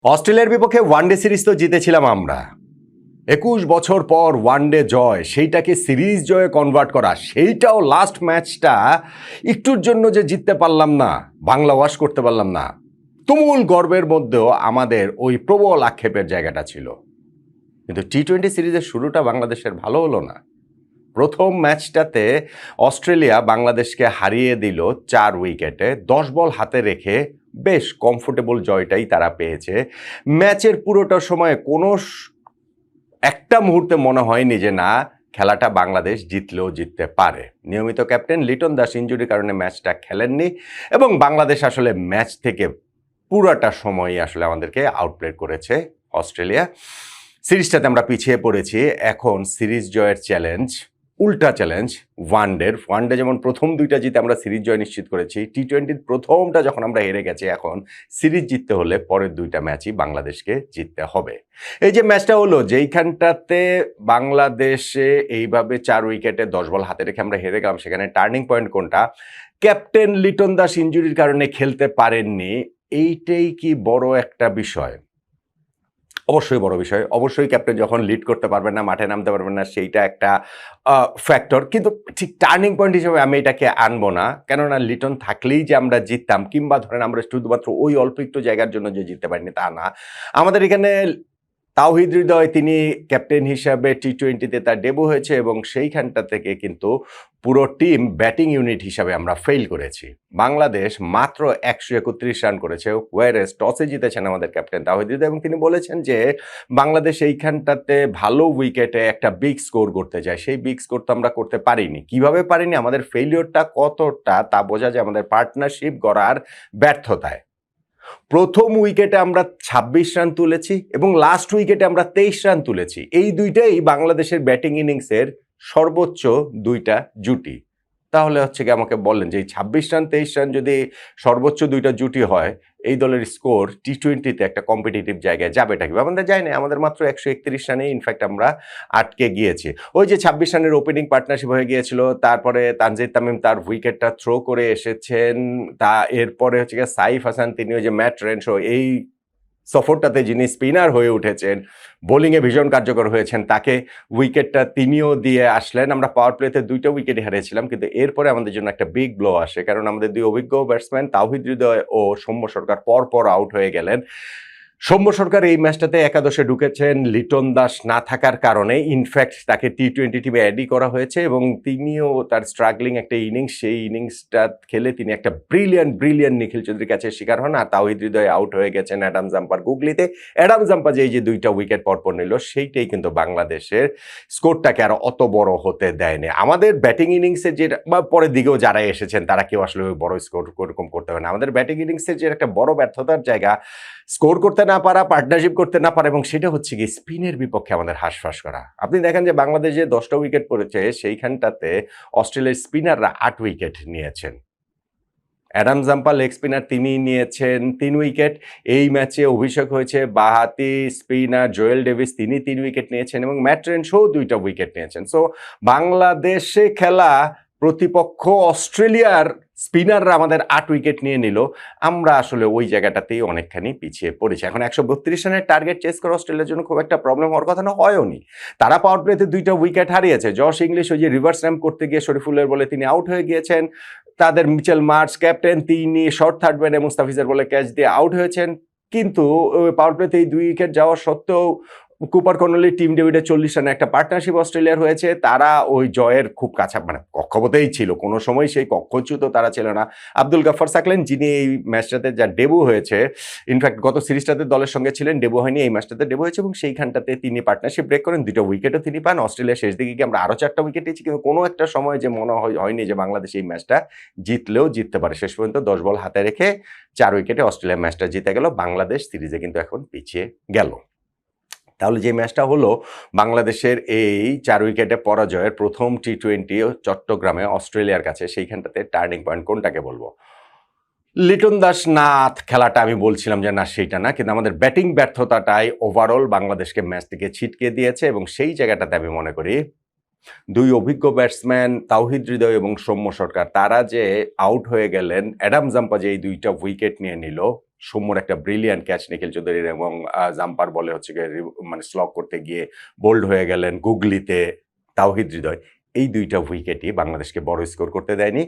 অস্ট্রেলিয়ার বিপক্ষে one day series তো জিতেছিলাম আমরা। ২১ বছর পর ওয়ানডে জয়, সেইটাকে সিরিজ জয়ে কনভার্ট করা, সেইটাও লাস্ট ম্যাচটা একটুর জন্য যে জিততে পারলাম না, বাংলা ওয়াশ করতে পারলাম না, তুমুল গর্বের মধ্যেও আমাদের ওই প্রবল আক্ষেপের জায়গাটা ছিল। কিন্তু টি-20 সিরিজের শুরুটা বাংলাদেশের ভালো হলো না। প্রথম ম্যাচটাতে অস্ট্রেলিয়া বাংলাদেশকে হারিয়ে দিল ৪ উইকেটে, ১০ বল হাতে রেখে বেশ কমফোর্টেবল জয়টাই তারা পেয়েছে। ম্যাচের পুরোটা সময় কোনো একটা মুহূর্তে মনে হয়নি যে না, খেলাটা বাংলাদেশ জিতলেও জিততে পারে। নিয়মিত ক্যাপ্টেন লিটন দাস ইনজুরির কারণে ম্যাচটা খেলেননি এবং বাংলাদেশ আসলে ম্যাচ থেকে পুরোটা সময়ই আসলে আমাদেরকে আউটপ্লে করেছে অস্ট্রেলিয়া। সিরিজটাতে আমরা পিছিয়ে পড়েছি। এখন সিরিজ জয়ের চ্যালেঞ্জ, উল্টা চ্যালেঞ্জ ওয়ানডে যেমন প্রথম দুইটা জিতে আমরা সিরিজ জয় নিশ্চিত করেছি, টি-20 প্রথমটা যখন আমরা হেরে গেছি, এখন সিরিজ জিততে হলে পরের দুইটা ম্যাচই বাংলাদেশকে জিততে হবে। এই যে ম্যাচটা হলো, যেইখানটাতে বাংলাদেশে এইভাবে ৪ উইকেটে ১০ বল হাতে রেখে আমরা হেরে গেলাম, সেখানে টার্নিং পয়েন্ট কোনটা? ক্যাপ্টেন লিটন দাস ইনজুরির কারণে খেলতে পারেননি। এইটাই কি বড় একটা বিষয়? অবশ্যই বড় বিষয়। অবশ্যই ক্যাপ্টেন যখন লিড করতে পারবেন না, মাঠে নামতে পারবেন না, সেইটা একটা ফ্যাক্টর। কিন্তু ঠিক টার্নিং পয়েন্ট হিসেবে আমি এটাকে আনবো না। কেননা লিটন থাকলেই যে আমরা জিততাম, কিংবা ধরেন আমরা শুধুমাত্র ওই অল্প একটু জায়গার জন্য যে জিততে পারিনি তা না। আমাদের এখানে তাওহিদ হৃদয়, তিনি ক্যাপ্টেন হিসাবে টি-20তে তার ডেবু হয়েছে এবং সেইখানটা থেকে কিন্তু পুরো টিম ব্যাটিং ইউনিট হিসাবে আমরা ফেল করেছি। বাংলাদেশ মাত্র ১৩১ রান করেছে, ওয়ারেস টসে জিতেছেন আমাদের ক্যাপ্টেন তাওহিদ হৃদয় এবং তিনি বলেছেন যে বাংলাদেশ এইখানটাতে ভালো উইকেটে একটা বিগ স্কোর করতে যায়, সেই বিগ স্কোর তো আমরা করতে পারিনি। কিভাবে পারিনি? আমাদের ফেলিওরটা কতটা তা বোঝা যায় আমাদের পার্টনারশিপ গড়ার ব্যর্থতায়। প্রথম উইকেটে আমরা ২৬ রান তুলেছি এবং লাস্ট উইকেটে আমরা ২৩ রান তুলেছি। এই দুইটাই বাংলাদেশের ব্যাটিং ইনিংসের সর্বোচ্চ দুইটা জুটি। তাহলে হচ্ছে কি, আমাকে বললেন যে এই ২৬ রান ২৩ রান যদি সর্বোচ্চ দুইটা জুটি হয়, এই দলের স্কোর টি-20তে একটা কম্পিটিটিভ জায়গায় যাবেটা কি? আমাদের যায় না, আমাদের মাত্র ১৩১ রানে ইনফ্যাক্ট আমরা আটকে গিয়েছি। ওই যে ২৬ রানের ওপেনিং পার্টনারশিপ হয়ে গিয়েছিল, তারপরে তানজিদ তামিম তার উইকেটটা থ্রো করে এসেছেন, এরপরে হচ্ছে গিয়ে সাইফ হাসান, তিনি ওই যে ম্যাট রেনশো, এই সফরটাতে যিনি স্পিনার হয়ে উঠেছেন, বোলিংয়ে ভীষণ কার্যকর হয়েছেন, তাকে উইকেটটা তিনিও দিয়ে আসলেন। আমরা পাওয়ার প্লেতে ২টা উইকেটই হারিয়েছিলাম, কিন্তু এরপরে আমাদের জন্য একটা বিগ ব্লো আসে, কারণ আমাদের ২ অভিজ্ঞ ব্যাটসম্যান তাওহিদ হৃদয় ও সৌম্য সরকার পর আউট হয়ে গেলেন। সৌম্য সরকার এই ম্যাচটাতে একাদশে ঢুকেছেন লিটন দাস না থাকার কারণে। ইনফ্যাক্ট তাকে টি-20 টিমে অ্যাডই করা হয়েছে এবং তিনিও তার স্ট্রাগলিং একটা ইনিংস, সেই ইনিংসটা খেলে তিনি একটা ব্রিলিয়ান্ট নিখিল চৌধুরীর কাছে শিকার হন। আর তাওহিদ হৃদয় আউট হয়ে গেছেন অ্যাডাম জাম্পার গুগলিতে। অ্যাডাম জাম্পা যে এই যে 2টা উইকেট পরপর নিল, সেইটাই কিন্তু বাংলাদেশের স্কোরটাকে আর অত বড় হতে দেয়নি। আমাদের ব্যাটিং ইনিংসের যে, বা পরের দিকেও যারা এসেছেন তারা কেউ আসলে বড় স্কোর ওরকম করতে পারে না। আমাদের ব্যাটিং ইনিংসের যে একটা বড় ব্যর্থতার জায়গা, স্কোর করতে না পারা, পার্টনারশিপ করতে না পারা, এবং সেটা হচ্ছে কি স্পিনের বিপক্ষে আমাদের হাঁসফাঁস করা। আপনি দেখেন যে বাংলাদেশ যে 10টা উইকেট পড়েছে, সেইখানটাতে অস্ট্রেলিয়ার স্পিনাররা 8 উইকেট নিয়েছেন। অ্যাডাম জাম্পা লেগ স্পিনার, তিনি নিয়েছেন 3 উইকেট। এই ম্যাচে অভিষেক হয়েছে বাঁহাতি স্পিনার জোয়েল ডেভিস, তিনি 3 উইকেট নিয়েছেন এবং ম্যাট রেনশো 2টা উইকেট নিয়েছেন। সো বাংলাদেশে খেলা প্রতিপক্ষ অস্ট্রেলিয়ার স্পিনাররা আমাদের 8 উইকেট নিয়ে নিল। আমরা আসলে ওই জায়গাটাতেই অনেকখানি পিছিয়ে পড়েছি। এখন ১৩২ রানের টার্গেট চেস করা অস্ট্রেলিয়ার জন্য খুব একটা প্রবলেম হওয়ার কথা না, হয়ওনি। তারা পাওয়ার প্লেতে 2টা উইকেট হারিয়েছে। জশ ইংলিশ ওই যে রিভার্স র্যাম্প করতে গিয়ে শরীফুলের বলে তিনি আউট হয়ে গিয়েছেন। তাদের মিচেল মার্শ ক্যাপ্টেন, তিনি শর্ট থার্ড ম্যানে মুস্তাফিজের বলে ক্যাচ দিয়ে আউট হয়েছেন। কিন্তু পাওয়ার প্লেতে এই 2 উইকেট যাওয়া সত্ত্বেও কুপার কর্নলি, টিম ডেভিডের 40 রানে একটা পার্টনারশিপ অস্ট্রেলিয়ার হয়েছে। তারা ওই জয়ের খুব কাছে, মানে কক্ষপথেই ছিল, কোনো সময় সেই কক্ষচ্যুত তারা ছিল না। আব্দুল গাফফার সাকলেন, যিনি এই ম্যাচটাতে যার ডেবু হয়েছে, ইনফ্যাক্ট গত সিরিজটাতে দলের সঙ্গে ছিলেন, ডেবু হয়নি, এই ম্যাচটাতে ডেবু হয়েছে এবং সেইখানটাতে তিনি পার্টনারশিপ ব্রেক করেন, 2টা উইকেটও তিনি পান। অস্ট্রেলিয়া শেষ দিকে গিয়ে আমরা আরও 4টা উইকেট নিয়েছি, কিন্তু কোনো একটা সময় যে মনে হয়নি যে বাংলাদেশ এই ম্যাচটা জিতলেও জিততে পারে। শেষ পর্যন্ত 10 বল হাতে রেখে 4 উইকেটে অস্ট্রেলিয়া ম্যাচটা জিতে গেল। বাংলাদেশ সিরিজে কিন্তু এখন পিছিয়ে গেল। তাহলে যে ম্যাচটা হলো বাংলাদেশের এই 4 উইকেটে পরাজয়ের প্রথম টি-20 চট্টগ্রামে অস্ট্রেলিয়ার কাছে, সেইখানটাতে টার্নিং পয়েন্ট কোনটাকে বলবো? লিটন দাস না খেলাটা আমি বলছিলাম যে না, সেইটা না, কিন্তু আমাদের ব্যাটিং ব্যর্থতাটাই ওভারঅল বাংলাদেশকে ম্যাচ থেকে ছিটকে দিয়েছে এবং সেই জায়গাটাতে আমি মনে করি 2 অভিজ্ঞ ব্যাটসম্যান তাওহিদ হৃদয় এবং সৌম্য সরকার, তারা যে আউট হয়ে গেলেন, অ্যাডাম জাম্পা যে এই 2টা উইকেট নিয়ে নিল, সৌম্যর একটা ব্রিলিয়ান্ট ক্যাচ নিখিল চৌধুরীর এবং জাম্পার বলে হচ্ছে গিয়ে মানে স্লগ করতে গিয়ে বোল্ড হয়ে গেলেন গুগলিতে তাওহিদ হৃদয়। এই দুইটা উইকেটই বাংলাদেশকে বড় স্কোর করতে দেয়নি।